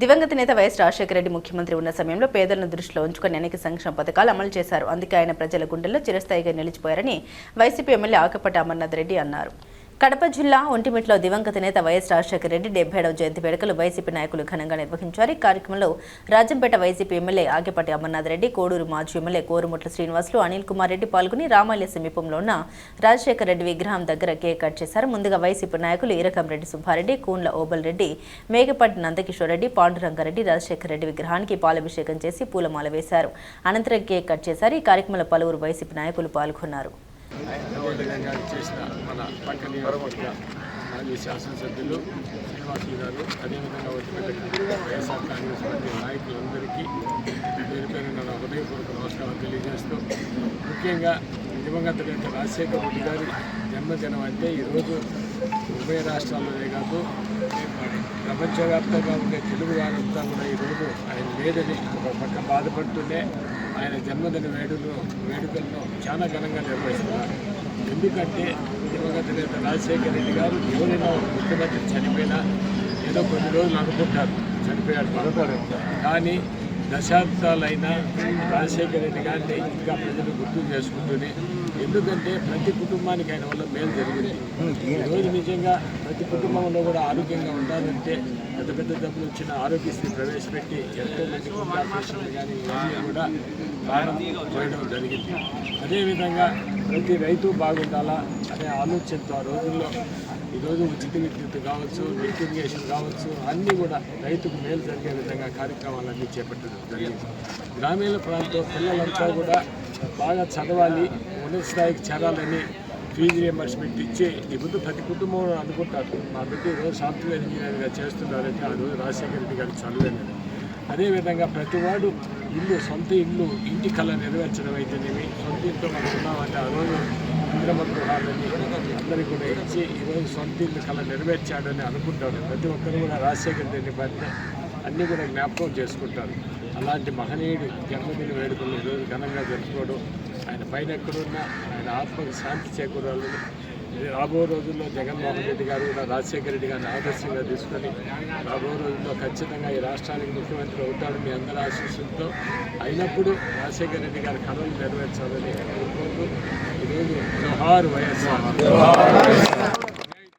దివంగత నేత వైఎస్ రాజశేఖర రెడ్డి ముఖ్యమంత్రి ఉన్న సమయంలో పేదలను దృష్టిలో ఉంచుకుని అనేక సంక్షేమ పథకాలు అమలు చేశారు. అందుకే ఆయన ప్రజల గుండెల్లో చిరస్థాయిగా నిలిచిపోయారని వైసీపీ ఎమ్మెల్యే ఆకపటి అమర్నాథ్ రెడ్డి అన్నారు. కడప జిల్లా ఒంటిమిట్లో దివంగత నేత వైఎస్ రాజశేఖర రెడ్డి 70వ జయంతి వేడుకలు వైసీపీ నాయకులు ఘనంగా నిర్వహించారు. ఈ కార్యక్రమంలో రాజంపేట వైసీపీ ఎమ్మెల్యే ఆగేపాటి అమర్నాథ్ రెడ్డి, కోడూరు మాజీ ఎమ్మెల్యే కోరుముట్ల శ్రీనివాసులు, అనిల్ కుమార్ రెడ్డి పాల్గొని రామాలయ సమీపంలో ఉన్న రాజశేఖర రెడ్డి విగ్రహం దగ్గర కేక్ కట్ చేశారు. ముందుగా వైసీపీ నాయకులు ఈరకంరెడ్డి సుబ్బారెడ్డి, కూన్ల ఓబల్ రెడ్డి, మేకపాటి నందకిషోర్ రెడ్డి, పాండురంగారెడ్డి రాజశేఖర రెడ్డి విగ్రహానికి పాలాభిషేకం చేసి పూలమాల వేశారు. అనంతరం కేక్ కట్ చేశారు. ఈ కార్యక్రమంలో పలువురు వైసీపీ నాయకులు పాల్గొన్నారు. చేసిన మన పక్క నియోజకవర్గ మాజీ శాసనసభ్యులు శ్రీనివాసులు గారు, అదేవిధంగా వైఎస్ఆర్ కాంగ్రెస్ పార్టీ నాయకులందరికీ పేరు పేరున నా హృదయపూర్వక నమస్కారం తెలియజేస్తూ, ముఖ్యంగా దివంగత నేత రాజశేఖర రెడ్డి గారి జన్మదినం అంటే ఈరోజు ఉభయ రాష్ట్రాల్లోనే కాదు ప్రపంచవ్యాప్తంగా ఉండే తెలుగు వారంతా కూడా ఈరోజు ఆయన లేదని ఒక పక్క బాధపడుతూనే ఆయన జన్మదిన వేడుకలను చాలా ఘనంగా నిర్వహిస్తున్నారు. ఎందుకంటే దివంగత నేత రాజశేఖర రెడ్డి గారు ఎవరైనా ముఖ్యమంత్రి చనిపోయినా ఏదో కొన్ని రోజులు అనుకుంటారు చనిపోయాడు మరొకరు, కానీ దశాబ్దాలైనా రాజశేఖర రెడ్డి గారిని ఇంకా ప్రజలు గుర్తు చేసుకుంటూనే, ఎందుకంటే ప్రతి కుటుంబానికి ఆయన వల్ల మేలు జరిగింది. ఈరోజు నిజంగా ప్రతి కుటుంబంలో కూడా ఆరోగ్యంగా ఉండాలంటే పెద్ద పెద్ద డబ్బులు వచ్చిన ఆరోగ్యశ్రీ ప్రవేశపెట్టి ఎంతో మంది ఆపరేషన్లు కానీ ఇవన్నీ కూడా ప్రాణం పోయడం జరిగింది. అదేవిధంగా ప్రతి రైతు బాగుండాలా అనే ఆలోచనతో ఆ రోజుల్లో ఈరోజు ఉచిత విద్యుత్ కావచ్చు, లిఫ్ట్ ఇరిగేషన్ కావచ్చు, అన్నీ కూడా రైతుకు మేలు జరిగే విధంగా కార్యక్రమాలన్నీ చేపట్టడం జరిగింది. గ్రామీణ ప్రాంతం పిల్లలంతా కూడా బాగా చదవాలి, ఉన్నత స్థాయికి చేరాలని ఫీజు రియంబర్స్మెంట్ ఇచ్చి ఇప్పుడు ప్రతి కుటుంబంలో అనుకుంటారు మా బిడ్డ ఈరోజు సాఫ్ట్వేర్ ఇంజనీర్గా చేస్తున్నారంటే ఆ రోజు రాజశేఖర రెడ్డి గారికి చదివేది. అదేవిధంగా ప్రతివాడు సొంత ఇల్లు, ఇంటి కళ నెరవేర్చడం అయితేనేమి, సొంత ఇంట్లో మనం ఉన్నామంటే ఆ రోజు ఇంద్రమ్మ గృహాలని అందరికీ కూడా ఇచ్చి ఈరోజు సొంత ఇల్లు కళ నెరవేర్చాడని అనుకుంటాడు. ప్రతి ఒక్కరు కూడా రాజశేఖర రెడ్డి పట్ల అన్నీ కూడా జ్ఞాపకం చేసుకుంటారు. అలాంటి మహనీయుడు జన్మదిన వేడుకలు ఈరోజు ఘనంగా జరుపుకోవడం, ఆయన పైన ఎక్కడున్నా ఆయన ఆత్మకు శాంతి చేకూరాలని, రాబో రోజుల్లో జగన్మోహన్ రెడ్డి గారు కూడా రాజశేఖర రెడ్డి గారిని ఆదర్శంగా తీసుకొని రాబో రోజుల్లో ఖచ్చితంగా ఈ రాష్ట్రానికి ముఖ్యమంత్రి అవుతాడు మీ అందరి ఆశీస్సులతో. అయినప్పుడు రాజశేఖర రెడ్డి గారి కళలు నెరవేర్చాలని కోరుకుంటూ ఈరోజు జోహార్ వైఎస్ఆర్.